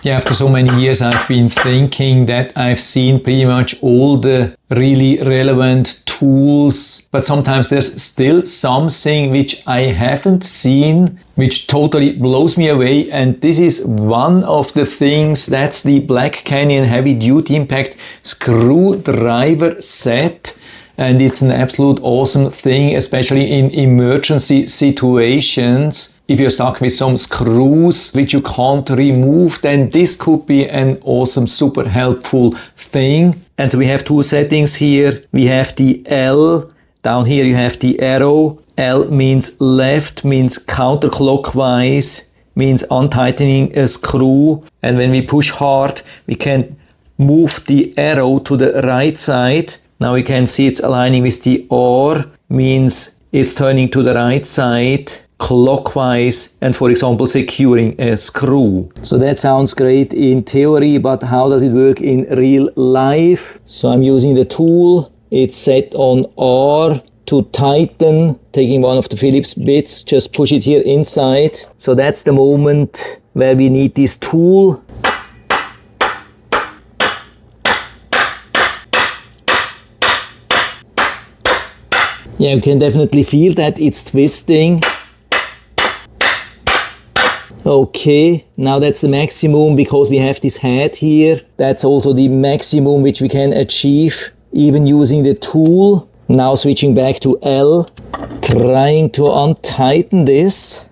Yeah, after so many years I've been thinking that I've seen pretty much all the really relevant tools, but sometimes there's still something which I haven't seen, which totally blows me away, and this is one of the things. That's the Black Canyon Heavy Duty Impact Screwdriver Set. And it's an absolute awesome thing, especially in emergency situations. If you're stuck with some screws which you can't remove, then this could be an awesome, super helpful thing. And so we have two settings here. We have the L. Down here you have the arrow. L means left, means counterclockwise, means untightening a screw. And when we push hard, we can move the arrow to the right side. Now you can see it's aligning with the R, means it's turning to the right side, clockwise, and for example securing a screw. So that sounds great in theory, but how does it work in real life? So I'm using the tool, it's set on R to tighten, taking one of the Phillips bits, just push it here inside. So that's the moment where we need this tool. Yeah, you can definitely feel that it's twisting. Okay, now that's the maximum because we have this head here. That's also the maximum which we can achieve even using the tool. Now switching back to L, trying to untighten this.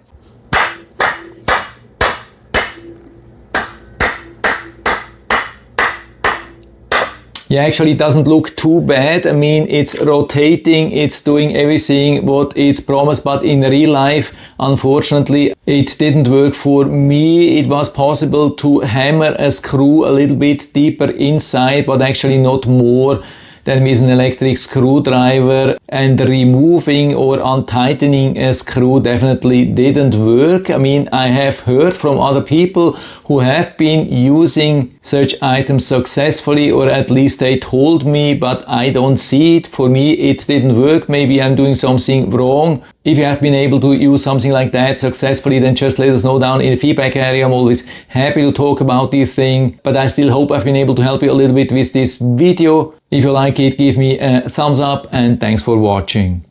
Yeah, actually it doesn't look too bad. I mean, it's rotating, it's doing everything what it's promised, but in real life, unfortunately, it didn't work for me. It was possible to hammer a screw a little bit deeper inside, but actually not more than with an electric screwdriver, and removing or untightening a screw definitely didn't work. I mean, I have heard from other people who have been using such items successfully, or at least they told me, but I don't see it. For me, it didn't work. Maybe I'm doing something wrong. If you have been able to use something like that successfully, then just let us know down in the feedback area. I'm always happy to talk about this thing, but I still hope I've been able to help you a little bit with this video. If you like it, give me a thumbs up, and thanks for watching.